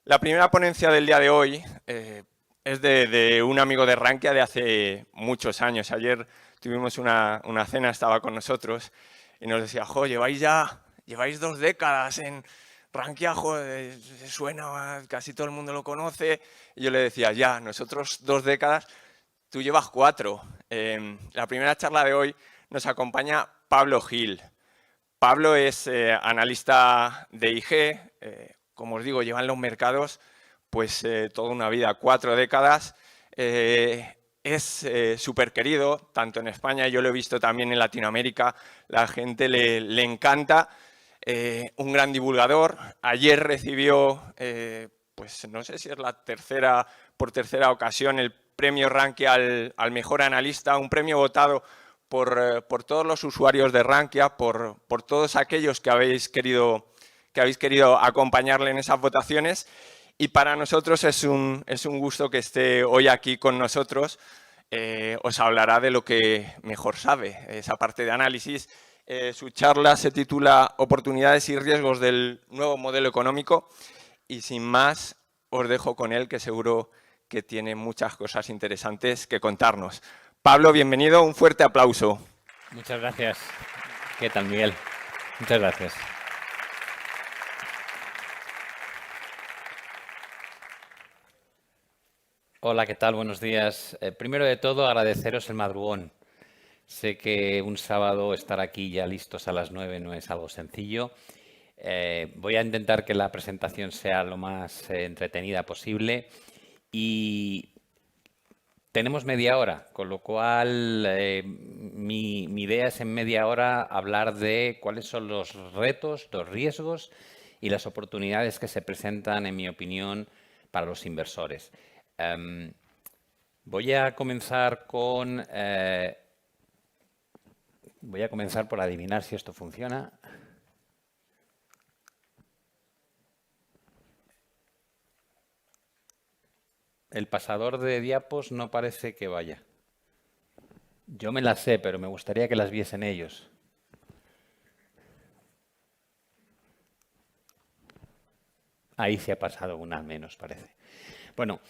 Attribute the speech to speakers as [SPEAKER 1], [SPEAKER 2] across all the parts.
[SPEAKER 1] La primera ponencia del día de hoy es de un amigo de Rankia de hace muchos años. Ayer tuvimos una cena, estaba con nosotros y nos decía, jo, lleváis 2 décadas en Rankia, joder, suena, casi todo el mundo lo conoce. Y yo le decía, ya, nosotros 2 décadas, tú llevas 4. La primera charla de hoy nos acompaña Pablo Gil. Pablo es analista de IG, como os digo, lleva en los mercados pues toda una vida, 4 décadas. Es súper querido, tanto en España, yo lo he visto también en Latinoamérica, la gente le encanta, un gran divulgador. Ayer recibió, pues no sé si es por tercera ocasión, el premio Rankia al mejor analista, un premio votado por todos los usuarios de Rankia, por todos aquellos que habéis querido acompañarle en esas votaciones. Y para nosotros es un gusto que esté hoy aquí con nosotros. Os hablará de lo que mejor sabe, esa parte de análisis. Su charla se titula Oportunidades y riesgos del nuevo modelo económico. Y sin más, os dejo con él, que seguro que tiene muchas cosas interesantes que contarnos. Pablo, bienvenido, un fuerte aplauso.
[SPEAKER 2] Muchas gracias. ¿Qué tal, Miguel? Muchas gracias. Hola, ¿qué tal? Buenos días. Primero de todo, agradeceros el madrugón. Sé que un sábado estar aquí ya listos a las 9 no es algo sencillo. Voy a intentar que la presentación sea lo más entretenida posible y tenemos media hora, con lo cual mi idea es en media hora hablar de cuáles son los retos, los riesgos y las oportunidades que se presentan, en mi opinión, para los inversores. Voy a comenzar por adivinar si esto funciona. El pasador de diapos no parece que vaya. Yo me las sé, pero me gustaría que las viesen ellos. Ahí se ha pasado una al menos, parece. Bueno,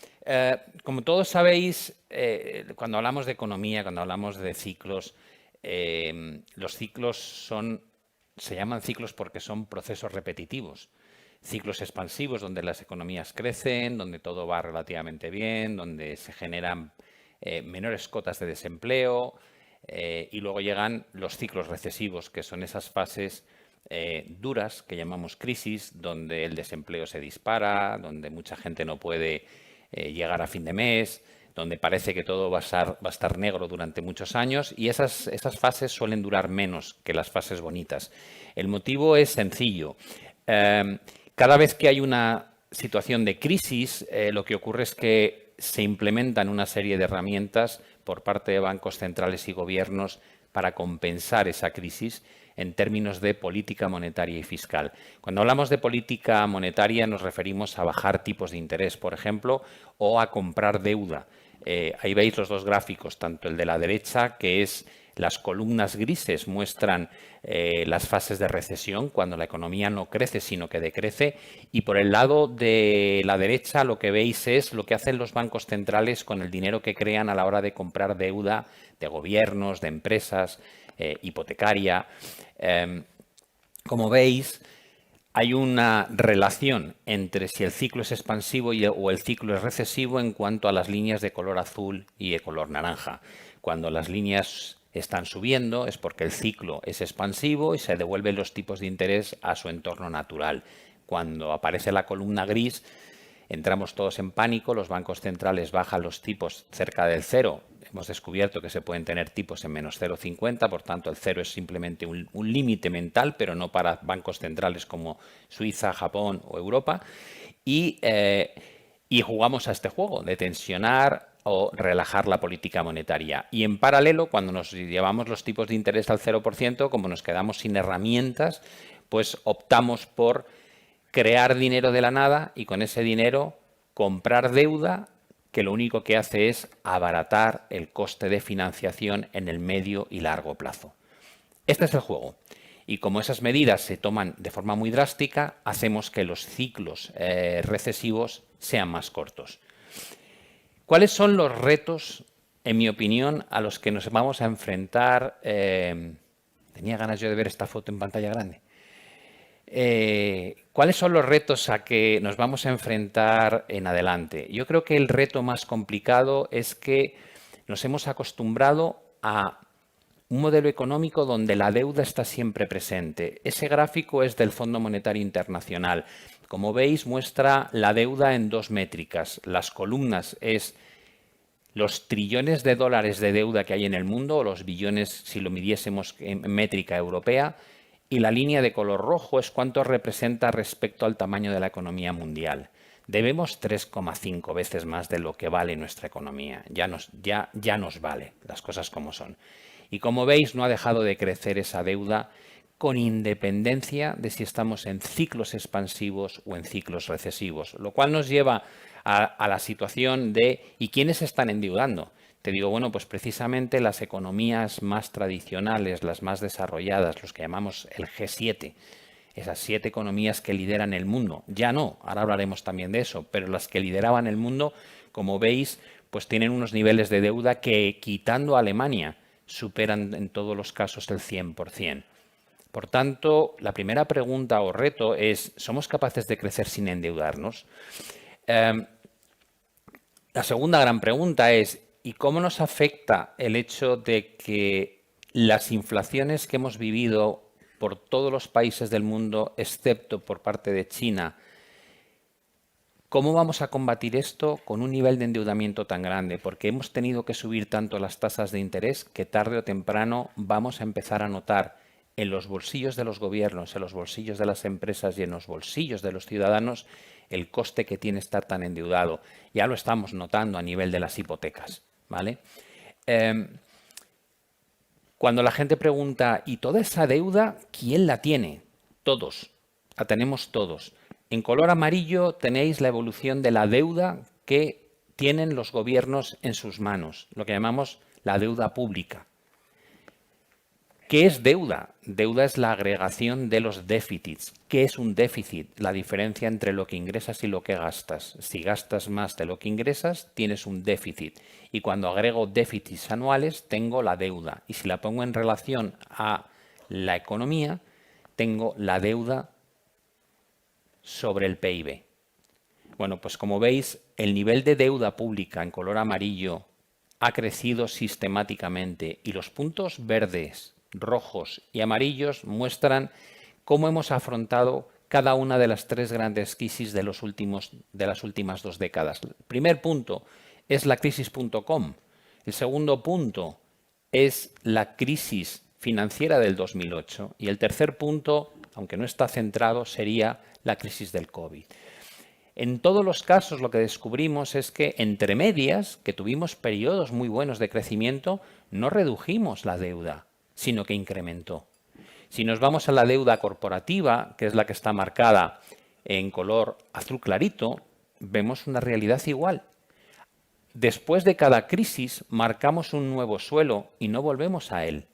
[SPEAKER 2] como todos sabéis, cuando hablamos de economía, cuando hablamos de ciclos, los ciclos se llaman ciclos porque son procesos repetitivos. Ciclos expansivos donde las economías crecen, donde todo va relativamente bien, donde se generan menores cotas de desempleo, y luego llegan los ciclos recesivos, que son esas fases duras que llamamos crisis, donde el desempleo se dispara, donde mucha gente no puede llegar a fin de mes, donde parece que todo va a estar negro durante muchos años, y esas fases suelen durar menos que las fases bonitas. El motivo es sencillo. Cada vez que hay una situación de crisis, lo que ocurre es que se implementan una serie de herramientas por parte de bancos centrales y gobiernos para compensar esa crisis en términos de política monetaria y fiscal. Cuando hablamos de política monetaria nos referimos a bajar tipos de interés, por ejemplo, o a comprar deuda. Ahí veis los dos gráficos, tanto el de la derecha, que es las columnas grises muestran las fases de recesión, cuando la economía no crece, sino que decrece. Y por el lado de la derecha lo que veis es lo que hacen los bancos centrales con el dinero que crean a la hora de comprar deuda de gobiernos, de empresas, hipotecaria. Como veis, hay una relación entre si el ciclo es expansivo o el ciclo es recesivo en cuanto a las líneas de color azul y de color naranja. Cuando las líneas están subiendo es porque el ciclo es expansivo y se devuelven los tipos de interés a su entorno natural. Cuando aparece la columna gris, entramos todos en pánico, los bancos centrales bajan los tipos cerca del cero. Hemos descubierto que se pueden tener tipos en menos 0,50, por tanto el cero es simplemente un límite mental, pero no para bancos centrales como Suiza, Japón o Europa. Y jugamos a este juego de tensionar o relajar la política monetaria. Y en paralelo, cuando nos llevamos los tipos de interés al 0%, como nos quedamos sin herramientas, pues optamos por crear dinero de la nada y con ese dinero comprar deuda que lo único que hace es abaratar el coste de financiación en el medio y largo plazo. Este es el juego. Y como esas medidas se toman de forma muy drástica, hacemos que los ciclos recesivos sean más cortos. ¿Cuáles son los retos, en mi opinión, a los que nos vamos a enfrentar? Tenía ganas yo de ver esta foto en pantalla grande. ¿Cuáles son los retos a que nos vamos a enfrentar en adelante? Yo creo que el reto más complicado es que nos hemos acostumbrado a un modelo económico donde la deuda está siempre presente. Ese gráfico es del Fondo Monetario Internacional. Como veis, muestra la deuda en dos métricas. Las columnas es los trillones de dólares de deuda que hay en el mundo, o los billones si lo midiésemos en métrica europea, y la línea de color rojo es cuánto representa respecto al tamaño de la economía mundial. Debemos 3,5 veces más de lo que vale nuestra economía. Ya nos vale, las cosas como son. Y como veis, no ha dejado de crecer esa deuda con independencia de si estamos en ciclos expansivos o en ciclos recesivos, lo cual nos lleva a la situación de ¿y quiénes están endeudando? Te digo, bueno, pues precisamente las economías más tradicionales, las más desarrolladas, los que llamamos el G7, esas 7 economías que lideran el mundo, ya no, ahora hablaremos también de eso, pero las que lideraban el mundo, como veis, pues tienen unos niveles de deuda que, quitando a Alemania, superan en todos los casos el 100%. Por tanto, la primera pregunta o reto es, ¿somos capaces de crecer sin endeudarnos? La segunda gran pregunta es, ¿y cómo nos afecta el hecho de que las inflaciones que hemos vivido por todos los países del mundo, excepto por parte de China, cómo vamos a combatir esto con un nivel de endeudamiento tan grande? Porque hemos tenido que subir tanto las tasas de interés que tarde o temprano vamos a empezar a notar en los bolsillos de los gobiernos, en los bolsillos de las empresas y en los bolsillos de los ciudadanos el coste que tiene estar tan endeudado. Ya lo estamos notando a nivel de las hipotecas, ¿vale? Cuando la gente pregunta, ¿y toda esa deuda quién la tiene? Todos, la tenemos todos. En color amarillo tenéis la evolución de la deuda que tienen los gobiernos en sus manos, lo que llamamos la deuda pública. ¿Qué es deuda? Deuda es la agregación de los déficits. ¿Qué es un déficit? La diferencia entre lo que ingresas y lo que gastas. Si gastas más de lo que ingresas, tienes un déficit. Y cuando agrego déficits anuales, tengo la deuda. Y si la pongo en relación a la economía, tengo la deuda sobre el PIB. Bueno, pues como veis, el nivel de deuda pública en color amarillo ha crecido sistemáticamente y los puntos verdes, rojos y amarillos muestran cómo hemos afrontado cada una de las 3 grandes crisis de las últimas 2 décadas. El primer punto es la crisis.com. El segundo punto es la crisis financiera del 2008. Y el tercer punto, aunque no está centrado, sería la crisis del COVID. En todos los casos lo que descubrimos es que entre medias, que tuvimos periodos muy buenos de crecimiento, no redujimos la deuda, sino que incrementó. Si nos vamos a la deuda corporativa, que es la que está marcada en color azul clarito, vemos una realidad igual. Después de cada crisis marcamos un nuevo suelo y no volvemos a él.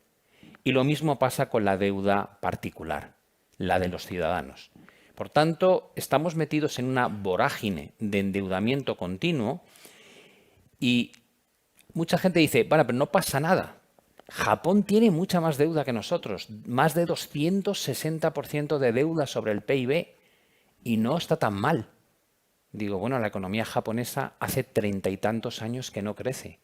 [SPEAKER 2] Y lo mismo pasa con la deuda particular, la de los ciudadanos. Por tanto, estamos metidos en una vorágine de endeudamiento continuo y mucha gente dice, bueno, pero no pasa nada. Japón tiene mucha más deuda que nosotros, más de 260% de deuda sobre el PIB y no está tan mal. Digo, bueno, la economía japonesa hace 30 y tantos años que no crece.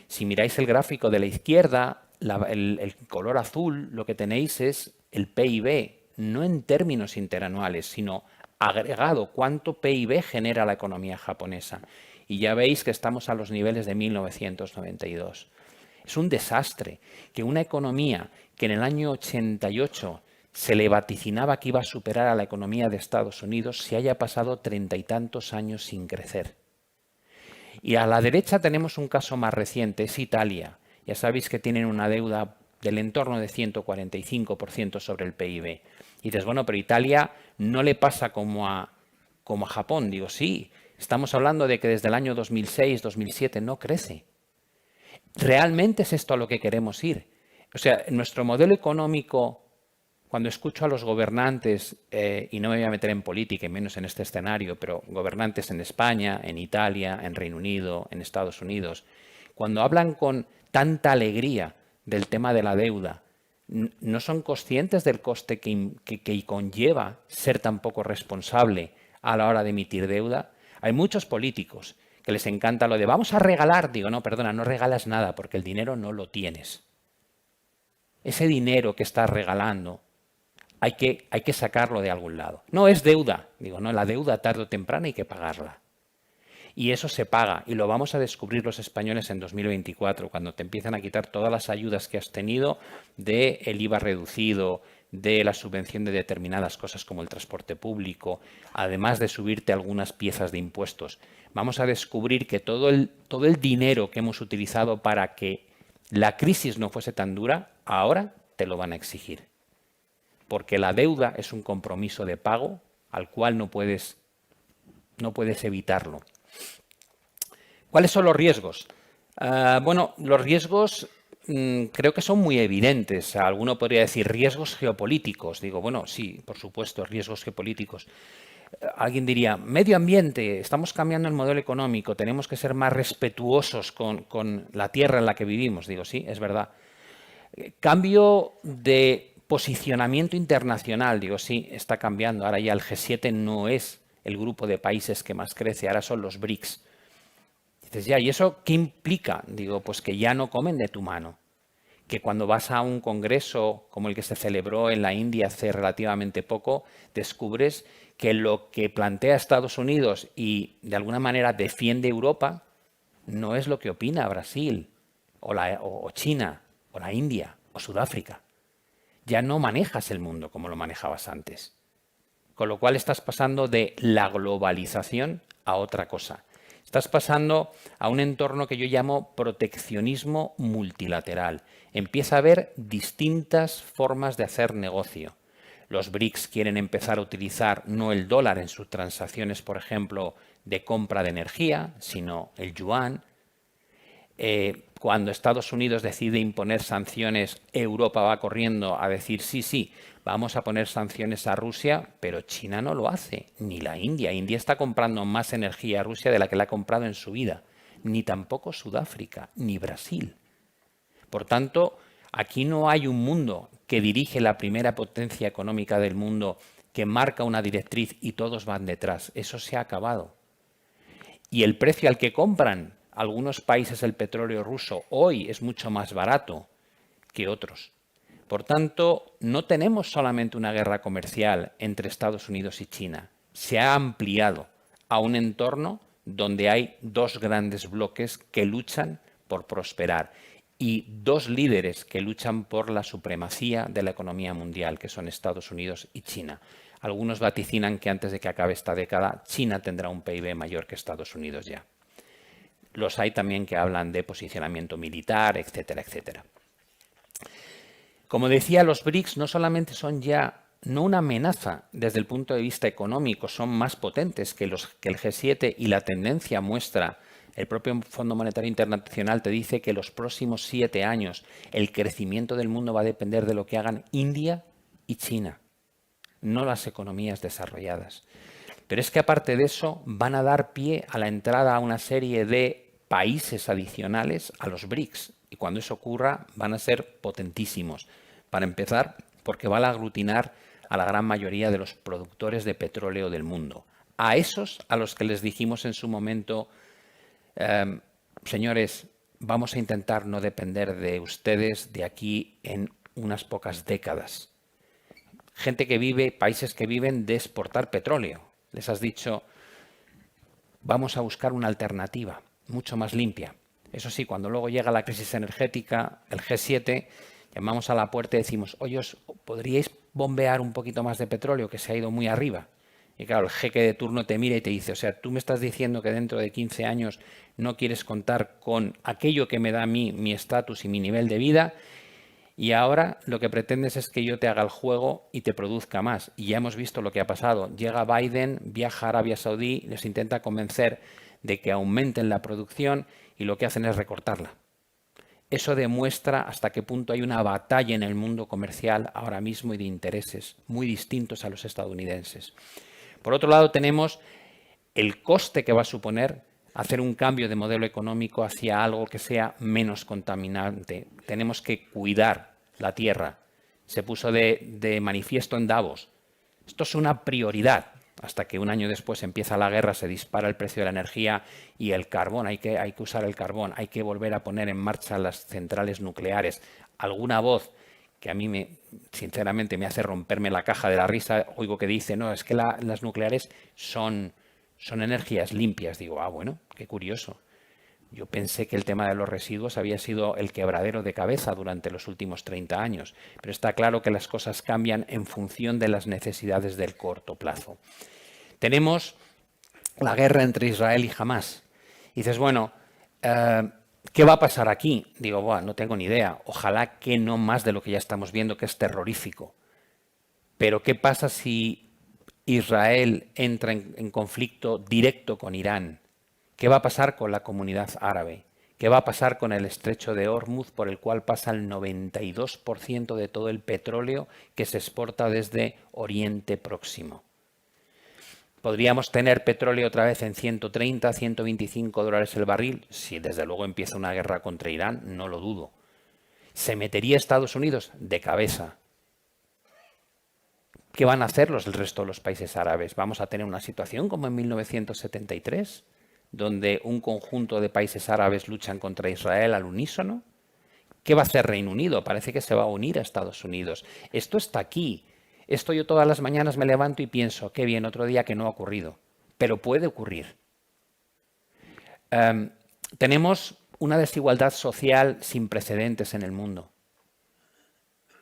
[SPEAKER 2] Si miráis el gráfico de la izquierda, el color azul, lo que tenéis es el PIB, no en términos interanuales, sino agregado, cuánto PIB genera la economía japonesa. Y ya veis que estamos a los niveles de 1992. Es un desastre que una economía que en el año 88 se le vaticinaba que iba a superar a la economía de Estados Unidos se haya pasado 30 y tantos años sin crecer. Y a la derecha tenemos un caso más reciente, es Italia. Ya sabéis que tienen una deuda del entorno de 145% sobre el PIB. Y dices, bueno, pero Italia no le pasa como a Japón. Digo, sí, estamos hablando de que desde el año 2006, 2007 no crece. ¿Realmente es esto a lo que queremos ir? O sea, nuestro modelo económico cuando escucho a los gobernantes, y no me voy a meter en política, y menos en este escenario, pero gobernantes en España, en Italia, en Reino Unido, en Estados Unidos, cuando hablan con tanta alegría del tema de la deuda, no son conscientes del coste que conlleva ser tan poco responsable a la hora de emitir deuda. Hay muchos políticos que les encanta lo de vamos a regalar. Digo, no, perdona, no regalas nada porque el dinero no lo tienes. Ese dinero que estás regalando hay que sacarlo de algún lado. No es deuda. Digo, no, la deuda tarde o temprano hay que pagarla. Y eso se paga, y lo vamos a descubrir los españoles en 2024, cuando te empiezan a quitar todas las ayudas que has tenido del IVA reducido, de la subvención de determinadas cosas como el transporte público, además de subirte algunas piezas de impuestos. Vamos a descubrir que todo el dinero que hemos utilizado para que la crisis no fuese tan dura, ahora te lo van a exigir. Porque la deuda es un compromiso de pago al cual no puedes evitarlo. ¿Cuáles son los riesgos? Bueno, los riesgos creo que son muy evidentes. Alguno podría decir riesgos geopolíticos. Digo, bueno, sí, por supuesto, riesgos geopolíticos. Alguien diría, medio ambiente, estamos cambiando el modelo económico, tenemos que ser más respetuosos con la tierra en la que vivimos. Digo, sí, es verdad. Cambio de posicionamiento internacional. Digo, sí, está cambiando. Ahora ya el G7 no es el grupo de países que más crece, ahora son los BRICS. Dices, ya, ¿y eso qué implica? Digo, pues que ya no comen de tu mano. Que cuando vas a un congreso como el que se celebró en la India hace relativamente poco, descubres que lo que plantea Estados Unidos y de alguna manera defiende Europa no es lo que opina Brasil o China o la India o Sudáfrica. Ya no manejas el mundo como lo manejabas antes. Con lo cual estás pasando de la globalización a otra cosa. Estás pasando a un entorno que yo llamo proteccionismo multilateral. Empieza a haber distintas formas de hacer negocio. Los BRICS quieren empezar a utilizar no el dólar en sus transacciones, por ejemplo, de compra de energía, sino el yuan. Cuando Estados Unidos decide imponer sanciones, Europa va corriendo a decir sí, vamos a poner sanciones a Rusia, pero China no lo hace, ni la India. India está comprando más energía a Rusia de la que la ha comprado en su vida, ni tampoco Sudáfrica, ni Brasil. Por tanto, aquí no hay un mundo que dirige la primera potencia económica del mundo, que marca una directriz y todos van detrás. Eso se ha acabado. Y el precio al que compran algunos países el petróleo ruso hoy es mucho más barato que otros. Por tanto, no tenemos solamente una guerra comercial entre Estados Unidos y China. Se ha ampliado a un entorno donde hay dos grandes bloques que luchan por prosperar y dos líderes que luchan por la supremacía de la economía mundial, que son Estados Unidos y China. Algunos vaticinan que antes de que acabe esta década, China tendrá un PIB mayor que Estados Unidos ya. Los hay también que hablan de posicionamiento militar, etcétera, etcétera. Como decía, los BRICS no solamente son ya no una amenaza desde el punto de vista económico, son más potentes que el G7 y la tendencia muestra. El propio Fondo Monetario Internacional te dice que los próximos 7 años el crecimiento del mundo va a depender de lo que hagan India y China, no las economías desarrolladas. Pero es que aparte de eso van a dar pie a la entrada a una serie de países adicionales a los BRICS. Y cuando eso ocurra van a ser potentísimos. Para empezar, porque van a aglutinar a la gran mayoría de los productores de petróleo del mundo. A esos a los que les dijimos en su momento, señores, vamos a intentar no depender de ustedes de aquí en unas pocas décadas. Gente que vive, países que viven de exportar petróleo. Les has dicho, vamos a buscar una alternativa mucho más limpia. Eso sí, cuando luego llega la crisis energética, el G7, llamamos a la puerta y decimos, oye, ¿podríais bombear un poquito más de petróleo que se ha ido muy arriba? Y claro, el jeque de turno te mira y te dice, o sea, tú me estás diciendo que dentro de 15 años no quieres contar con aquello que me da a mí mi estatus y mi nivel de vida, y ahora lo que pretendes es que yo te haga el juego y te produzca más. Y ya hemos visto lo que ha pasado. Llega Biden, viaja a Arabia Saudí, les intenta convencer de que aumenten la producción y lo que hacen es recortarla. Eso demuestra hasta qué punto hay una batalla en el mundo comercial ahora mismo y de intereses muy distintos a los estadounidenses. Por otro lado, tenemos el coste que va a suponer hacer un cambio de modelo económico hacia algo que sea menos contaminante. Tenemos que cuidar la tierra. Se puso de manifiesto en Davos. Esto es una prioridad. Hasta que un año después empieza la guerra, se dispara el precio de la energía y el carbón. Hay que usar el carbón, hay que volver a poner en marcha las centrales nucleares. Alguna voz que a mí, sinceramente, me hace romperme la caja de la risa, oigo que dice, no, es que las nucleares son energías limpias. Digo, bueno, qué curioso. Yo pensé que el tema de los residuos había sido el quebradero de cabeza durante los últimos 30 años, pero está claro que las cosas cambian en función de las necesidades del corto plazo. Tenemos la guerra entre Israel y Hamás. Y dices, bueno, ¿qué va a pasar aquí? Digo, no tengo ni idea. Ojalá que no más de lo que ya estamos viendo, que es terrorífico. Pero ¿qué pasa si Israel entra en conflicto directo con Irán? ¿Qué va a pasar con la comunidad árabe? ¿Qué va a pasar con el estrecho de Hormuz, por el cual pasa el 92% de todo el petróleo que se exporta desde Oriente Próximo? ¿Podríamos tener petróleo otra vez en 130, 125 dólares el barril? Si desde luego empieza una guerra contra Irán, no lo dudo. ¿Se metería Estados Unidos? De cabeza. ¿Qué van a hacer el resto de los países árabes? ¿Vamos a tener una situación como en 1973? Donde un conjunto de países árabes luchan contra Israel al unísono. ¿Qué va a hacer Reino Unido? Parece que se va a unir a Estados Unidos. Esto está aquí. Esto yo todas las mañanas me levanto y pienso, qué bien, otro día que no ha ocurrido. Pero puede ocurrir. Tenemos una desigualdad social sin precedentes en el mundo.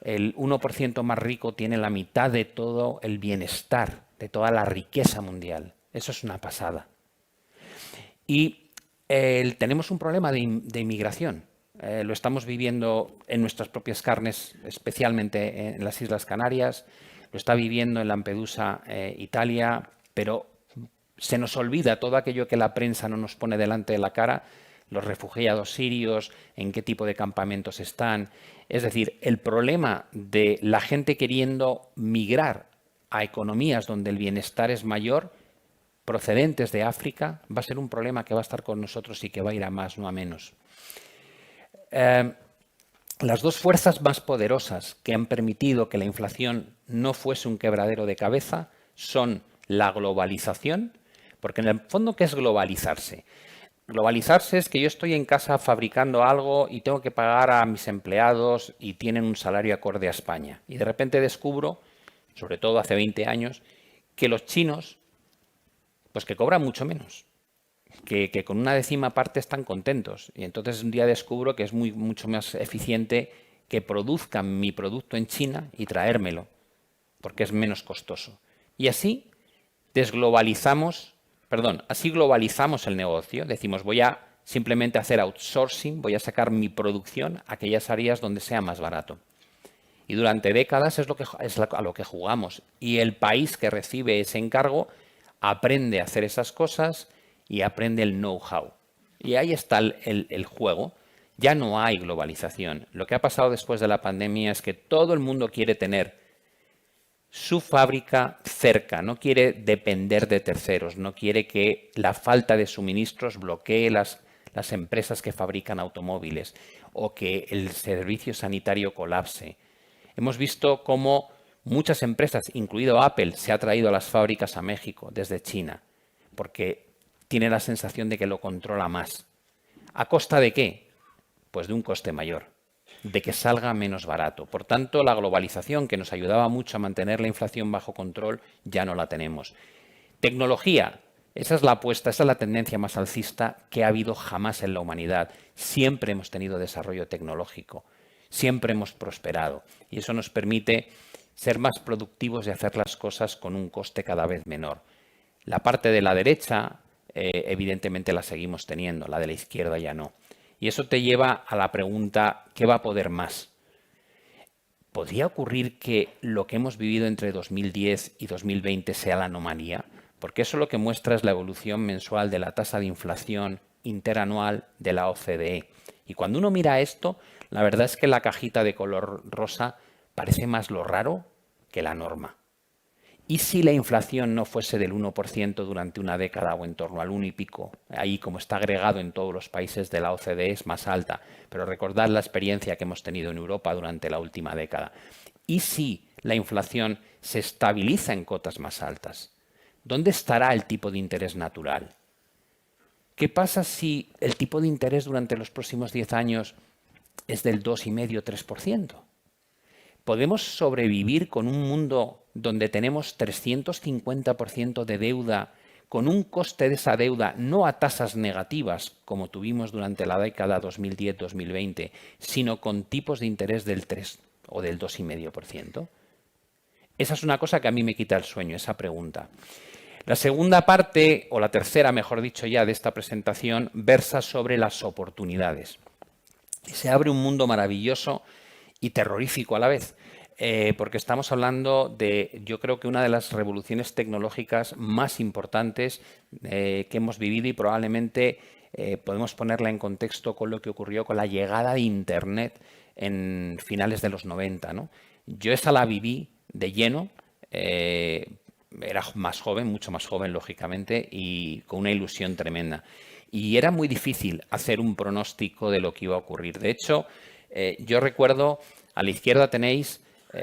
[SPEAKER 2] El 1% más rico tiene la mitad de todo el bienestar, de toda la riqueza mundial. Eso es una pasada. Y tenemos un problema de inmigración. Lo estamos viviendo en nuestras propias carnes, especialmente en las Islas Canarias. Lo está viviendo en Lampedusa, Italia. Pero se nos olvida todo aquello que la prensa no nos pone delante de la cara. Los refugiados sirios, en qué tipo de campamentos están. Es decir, el problema de la gente queriendo migrar a economías donde el bienestar es mayor, procedentes de África, va a ser un problema que va a estar con nosotros y que va a ir a más, no a menos. Las dos fuerzas más poderosas que han permitido que la inflación no fuese un quebradero de cabeza son la globalización, porque en el fondo, ¿qué es globalizarse? Globalizarse es que yo estoy en casa fabricando algo y tengo que pagar a mis empleados y tienen un salario acorde a España. Y de repente descubro, sobre todo hace 20 años, que los chinos, pues que cobran mucho menos, que con una décima parte están contentos. Y entonces un día descubro que es mucho más eficiente que produzcan mi producto en China y traérmelo, porque es menos costoso. Y así así globalizamos el negocio. Decimos, voy a simplemente hacer outsourcing, voy a sacar mi producción a aquellas áreas donde sea más barato. Y durante décadas es a lo que jugamos. Y el país que recibe ese encargo aprende a hacer esas cosas y aprende el know-how. Y ahí está el juego. Ya no hay globalización. Lo que ha pasado después de la pandemia es que todo el mundo quiere tener su fábrica cerca, no quiere depender de terceros, no quiere que la falta de suministros bloquee las empresas que fabrican automóviles o que el servicio sanitario colapse. Hemos visto cómo muchas empresas, incluido Apple, se ha traído a las fábricas a México desde China, porque tiene la sensación de que lo controla más. ¿A costa de qué? Pues de un coste mayor, de que salga menos barato. Por tanto, la globalización, que nos ayudaba mucho a mantener la inflación bajo control, ya no la tenemos. Tecnología, esa es la apuesta, esa es la tendencia más alcista que ha habido jamás en la humanidad. Siempre hemos tenido desarrollo tecnológico, siempre hemos prosperado y eso nos permite ser más productivos y hacer las cosas con un coste cada vez menor. La parte de la derecha, evidentemente la seguimos teniendo, la de la izquierda ya no. Y eso te lleva a la pregunta, ¿qué va a poder más? ¿Podría ocurrir que lo que hemos vivido entre 2010 y 2020 sea la anomalía? Porque eso lo que muestra es la evolución mensual de la tasa de inflación interanual de la OCDE. Y cuando uno mira esto, la verdad es que la cajita de color rosa parece más lo raro que la norma. ¿Y si la inflación no fuese del 1% durante una década o en torno al 1 y pico? Ahí, como está agregado en todos los países de la OCDE, es más alta. Pero recordad la experiencia que hemos tenido en Europa durante la última década. ¿Y si la inflación se estabiliza en cotas más altas? ¿Dónde estará el tipo de interés natural? ¿Qué pasa si el tipo de interés durante los próximos 10 años es del 2,5-3%? ¿Podemos sobrevivir con un mundo donde tenemos 350% de deuda, con un coste de esa deuda no a tasas negativas, como tuvimos durante la década 2010-2020, sino con tipos de interés del 3 o del 2,5%? Esa es una cosa que a mí me quita el sueño, esa pregunta. La segunda parte, o la tercera, mejor dicho ya, de esta presentación, versa sobre las oportunidades. Se abre un mundo maravilloso y terrorífico a la vez, porque estamos hablando de, yo creo que una de las revoluciones tecnológicas más importantes que hemos vivido y probablemente podemos ponerla en contexto con lo que ocurrió con la llegada de Internet en finales de los 90, ¿no? Yo esa la viví de lleno, era más joven, mucho más joven, lógicamente, y con una ilusión tremenda. Y era muy difícil hacer un pronóstico de lo que iba a ocurrir. De hecho, yo recuerdo, a la izquierda tenéis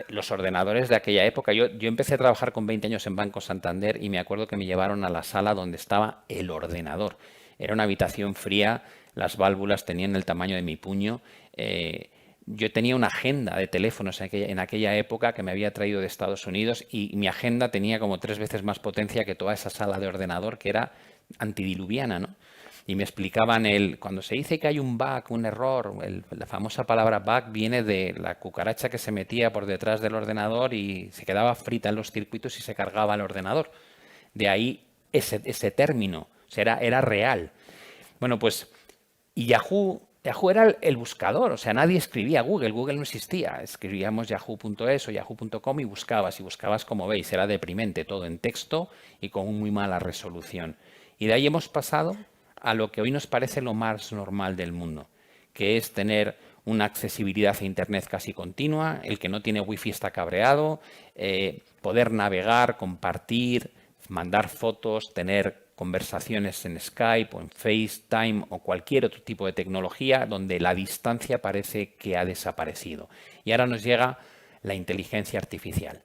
[SPEAKER 2] los ordenadores de aquella época. Yo empecé a trabajar con 20 años en Banco Santander y me acuerdo que me llevaron a la sala donde estaba el ordenador. Era una habitación fría, las válvulas tenían el tamaño de mi puño. Yo tenía una agenda de teléfonos en aquella época que me había traído de Estados Unidos y mi agenda tenía como 3 veces más potencia que toda esa sala de ordenador que era antidiluviana, ¿no? Y me explicaban cuando se dice que hay un bug, un error, la famosa palabra bug viene de la cucaracha que se metía por detrás del ordenador y se quedaba frita en los circuitos y se cargaba el ordenador. De ahí ese término, o sea, era real. Bueno, pues, y Yahoo era el buscador, o sea, nadie escribía Google no existía. Escribíamos yahoo.es o yahoo.com y buscabas como veis, era deprimente, todo en texto y con muy mala resolución. Y de ahí hemos pasado a lo que hoy nos parece lo más normal del mundo, que es tener una accesibilidad a Internet casi continua, el que no tiene wifi está cabreado, poder navegar, compartir, mandar fotos, tener conversaciones en Skype o en FaceTime o cualquier otro tipo de tecnología donde la distancia parece que ha desaparecido. Y ahora nos llega la inteligencia artificial.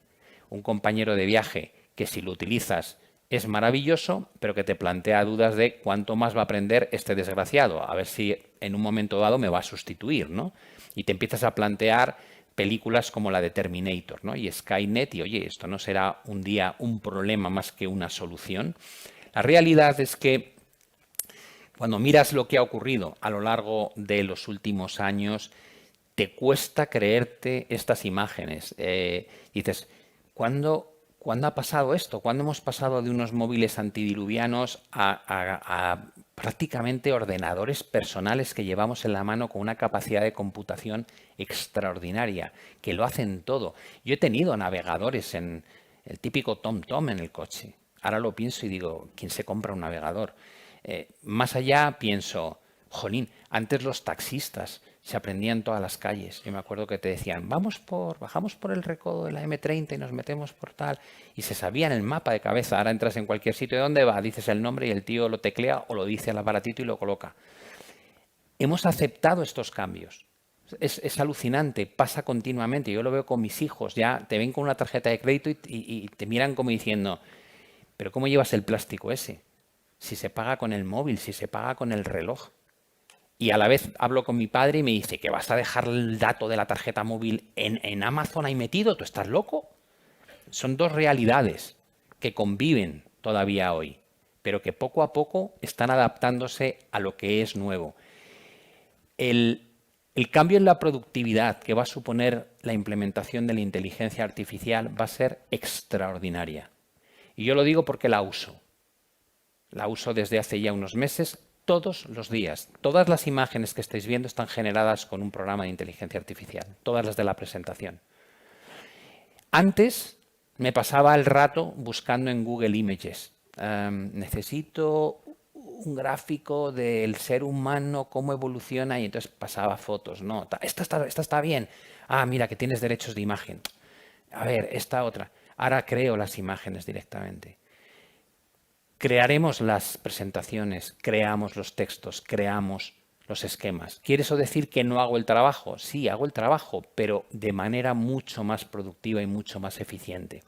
[SPEAKER 2] Un compañero de viaje que si lo utilizas es maravilloso, pero que te plantea dudas de cuánto más va a aprender este desgraciado, a ver si en un momento dado me va a sustituir, ¿no? Y te empiezas a plantear películas como la de Terminator, ¿no? Y Skynet, y oye, esto no será un día un problema más que una solución. La realidad es que cuando miras lo que ha ocurrido a lo largo de los últimos años, te cuesta creerte estas imágenes. Dices, ¿cuándo ha pasado esto? ¿Cuándo hemos pasado de unos móviles antidiluvianos a prácticamente ordenadores personales que llevamos en la mano con una capacidad de computación extraordinaria, que lo hacen todo? Yo he tenido navegadores en el típico TomTom en el coche. Ahora lo pienso y digo, ¿quién se compra un navegador? Más allá pienso, jolín, antes los taxistas se aprendían todas las calles. Yo me acuerdo que te decían, bajamos por el recodo de la M30 y nos metemos por tal. Y se sabían el mapa de cabeza. Ahora entras en cualquier sitio. ¿De dónde va? Dices el nombre y el tío lo teclea o lo dice al aparatito y lo coloca. Hemos aceptado estos cambios. Es alucinante, pasa continuamente. Yo lo veo con mis hijos. Ya te ven con una tarjeta de crédito y te miran como diciendo, ¿pero cómo llevas el plástico ese? Si se paga con el móvil, si se paga con el reloj. Y a la vez hablo con mi padre y me dice que vas a dejar el dato de la tarjeta móvil en Amazon ahí metido. ¿Tú estás loco? Son dos realidades que conviven todavía hoy, pero que poco a poco están adaptándose a lo que es nuevo. El cambio en la productividad que va a suponer la implementación de la inteligencia artificial va a ser extraordinaria. Y yo lo digo porque la uso. La uso desde hace ya unos meses, todos los días. Todas las imágenes que estáis viendo están generadas con un programa de inteligencia artificial, todas las de la presentación. Antes me pasaba el rato buscando en Google Images. Necesito un gráfico del ser humano, cómo evoluciona, y entonces pasaba fotos. No, esta está bien. Ah, mira, que tienes derechos de imagen. A ver, esta otra. Ahora creo las imágenes directamente. Crearemos las presentaciones, creamos los textos, creamos los esquemas. ¿Quiere eso decir que no hago el trabajo? Sí, hago el trabajo, pero de manera mucho más productiva y mucho más eficiente.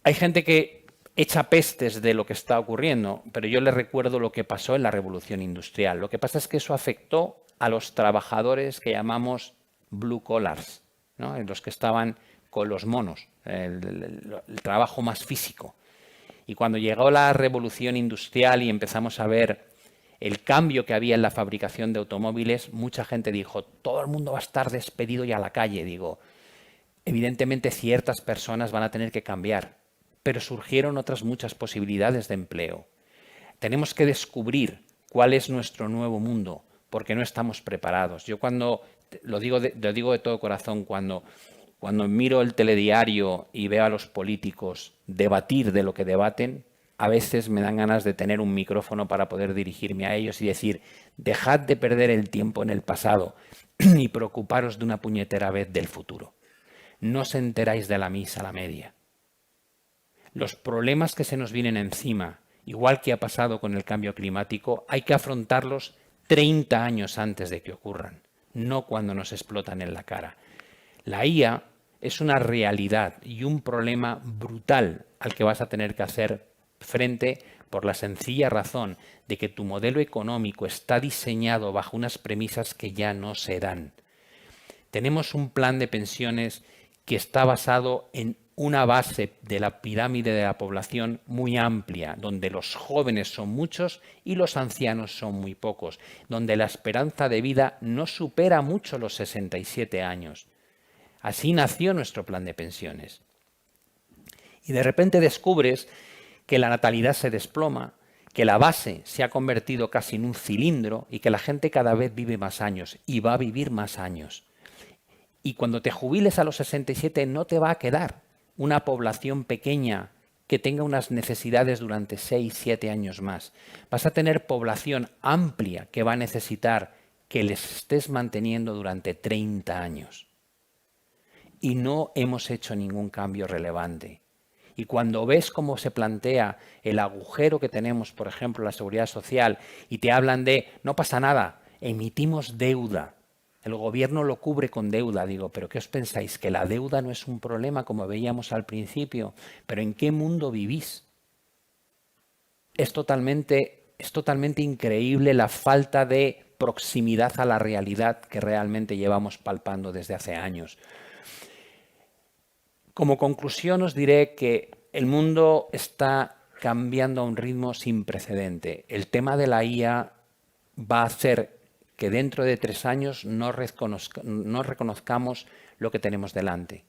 [SPEAKER 2] Hay gente que echa pestes de lo que está ocurriendo, pero yo les recuerdo lo que pasó en la Revolución Industrial. Lo que pasa es que eso afectó a los trabajadores que llamamos blue collars, ¿no? Los que estaban con los monos, el trabajo más físico. Y cuando llegó la Revolución Industrial y empezamos a ver el cambio que había en la fabricación de automóviles, mucha gente dijo, todo el mundo va a estar despedido y a la calle. Digo, evidentemente ciertas personas van a tener que cambiar, pero surgieron otras muchas posibilidades de empleo. Tenemos que descubrir cuál es nuestro nuevo mundo, porque no estamos preparados. Yo lo digo de todo corazón, cuando miro el telediario y veo a los políticos debatir de lo que debaten, a veces me dan ganas de tener un micrófono para poder dirigirme a ellos y decir, dejad de perder el tiempo en el pasado y preocuparos de una puñetera vez del futuro. No os enteráis de la misa a la media. Los problemas que se nos vienen encima, igual que ha pasado con el cambio climático, hay que afrontarlos 30 años antes de que ocurran, no cuando nos explotan en la cara. La IA es una realidad y un problema brutal al que vas a tener que hacer frente por la sencilla razón de que tu modelo económico está diseñado bajo unas premisas que ya no se dan. Tenemos un plan de pensiones que está basado en una base de la pirámide de la población muy amplia, donde los jóvenes son muchos y los ancianos son muy pocos, donde la esperanza de vida no supera mucho los 67 años. Así nació nuestro plan de pensiones. Y de repente descubres que la natalidad se desploma, que la base se ha convertido casi en un cilindro y que la gente cada vez vive más años y va a vivir más años. Y cuando te jubiles a los 67 no te va a quedar una población pequeña que tenga unas necesidades durante 6, 7 años más. Vas a tener población amplia que va a necesitar que les estés manteniendo durante 30 años. Y no hemos hecho ningún cambio relevante. Y cuando ves cómo se plantea el agujero que tenemos, por ejemplo, en la seguridad social, y te hablan de, no pasa nada, emitimos deuda, el gobierno lo cubre con deuda. Digo, ¿pero qué os pensáis? ¿Que la deuda no es un problema como veíamos al principio? ¿Pero en qué mundo vivís? Es totalmente increíble la falta de proximidad a la realidad que realmente llevamos palpando desde hace años. Como conclusión os diré que el mundo está cambiando a un ritmo sin precedente. El tema de la IA va a hacer que dentro de 3 años no reconozcamos lo que tenemos delante.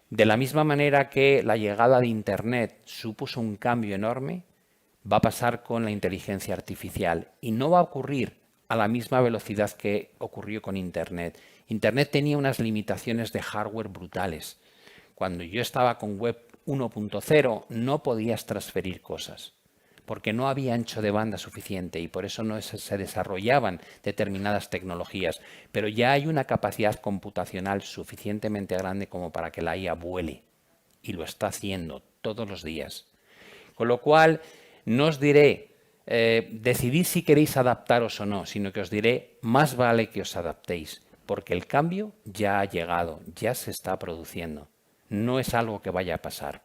[SPEAKER 2] De la misma manera que la llegada de Internet supuso un cambio enorme, va a pasar con la inteligencia artificial y no va a ocurrir a la misma velocidad que ocurrió con Internet. Internet tenía unas limitaciones de hardware brutales. Cuando yo estaba con Web 1.0 no podías transferir cosas, porque no había ancho de banda suficiente y por eso no se desarrollaban determinadas tecnologías. Pero ya hay una capacidad computacional suficientemente grande como para que la IA vuele, y lo está haciendo todos los días. Con lo cual, no os diré, decidid si queréis adaptaros o no, sino que os diré, más vale que os adaptéis, porque el cambio ya ha llegado, ya se está produciendo. No es algo que vaya a pasar.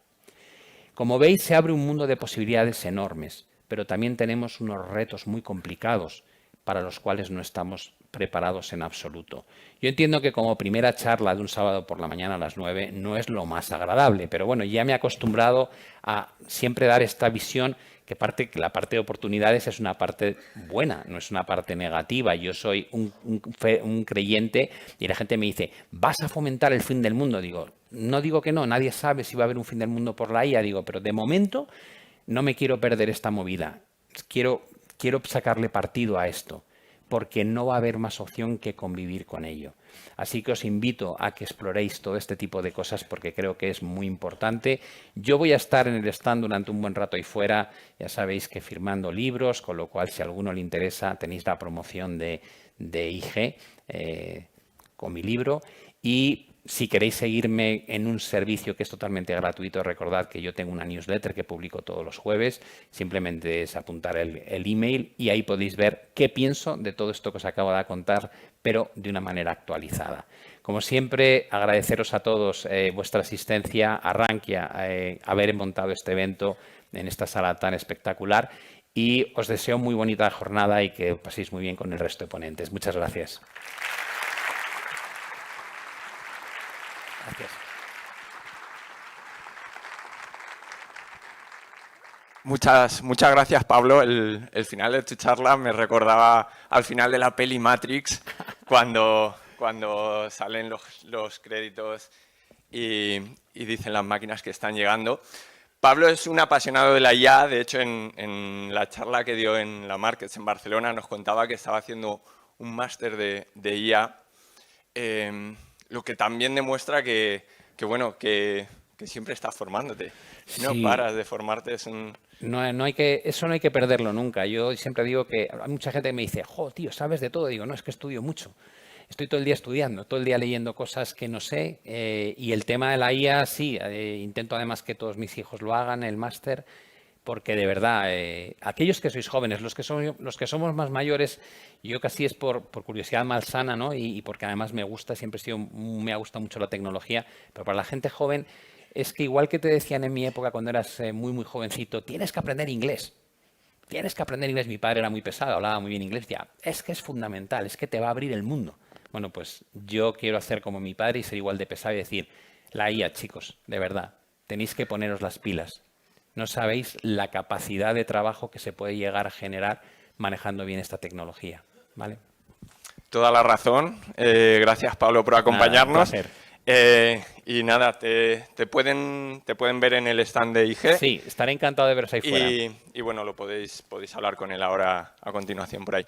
[SPEAKER 2] Como veis, se abre un mundo de posibilidades enormes, pero también tenemos unos retos muy complicados para los cuales no estamos preparados en absoluto. Yo entiendo que como primera charla de un sábado por la mañana a las 9 no es lo más agradable, pero bueno, ya me he acostumbrado a siempre dar esta visión que la parte de oportunidades es una parte buena, no es una parte negativa. Yo soy un creyente y la gente me dice, ¿vas a fomentar el fin del mundo? Digo, no digo que no, nadie sabe si va a haber un fin del mundo por la IA, digo, pero de momento no me quiero perder esta movida. Quiero sacarle partido a esto, porque no va a haber más opción que convivir con ello. Así que os invito a que exploréis todo este tipo de cosas porque creo que es muy importante. Yo voy a estar en el stand durante un buen rato ahí fuera, ya sabéis que firmando libros, con lo cual si a alguno le interesa tenéis la promoción de IG con mi libro. Y si queréis seguirme en un servicio que es totalmente gratuito, recordad que yo tengo una newsletter que publico todos los jueves. Simplemente es apuntar el email y ahí podéis ver qué pienso de todo esto que os acabo de contar, pero de una manera actualizada. Como siempre, agradeceros a todos vuestra asistencia, a Rankia, haber montado este evento en esta sala tan espectacular y os deseo muy bonita jornada y que paséis muy bien con el resto de ponentes. Muchas gracias. Gracias.
[SPEAKER 1] Muchas gracias, Pablo. El final de tu charla me recordaba al final de la peli Matrix, cuando salen los créditos y dicen las máquinas que están llegando. Pablo es un apasionado de la IA. De hecho, en la charla que dio en la Markets en Barcelona nos contaba que estaba haciendo un máster de IA, lo que también demuestra que siempre estás formándote. No
[SPEAKER 2] Sí.
[SPEAKER 1] paras de formarte.
[SPEAKER 2] eso no hay que perderlo nunca. Yo siempre digo que hay mucha gente que me dice, jo, tío, ¿sabes de todo? Digo, no, es que estudio mucho. Estoy todo el día estudiando, todo el día leyendo cosas que no sé. Y el tema de la IA, sí, intento además que todos mis hijos lo hagan, el máster, porque de verdad, aquellos que sois jóvenes, los que somos más mayores, yo casi es por curiosidad malsana, ¿no? Y porque además me gusta, me ha gustado mucho la tecnología, pero para la gente joven es que igual que te decían en mi época cuando eras muy jovencito, tienes que aprender inglés. Tienes que aprender inglés. Mi padre era muy pesado, hablaba muy bien inglés. Ya, es que es fundamental, es que te va a abrir el mundo. Bueno, pues yo quiero hacer como mi padre y ser igual de pesado y decir, la IA, chicos, de verdad, tenéis que poneros las pilas. No sabéis la capacidad de trabajo que se puede llegar a generar manejando bien esta tecnología, ¿vale?
[SPEAKER 1] Toda la razón. Gracias, Pablo, por acompañarnos.
[SPEAKER 2] Nada, un
[SPEAKER 1] y nada, te pueden ver en el stand de IG.
[SPEAKER 2] Sí, estaré encantado de veros ahí fuera.
[SPEAKER 1] Y bueno, podéis hablar con él ahora a continuación por ahí.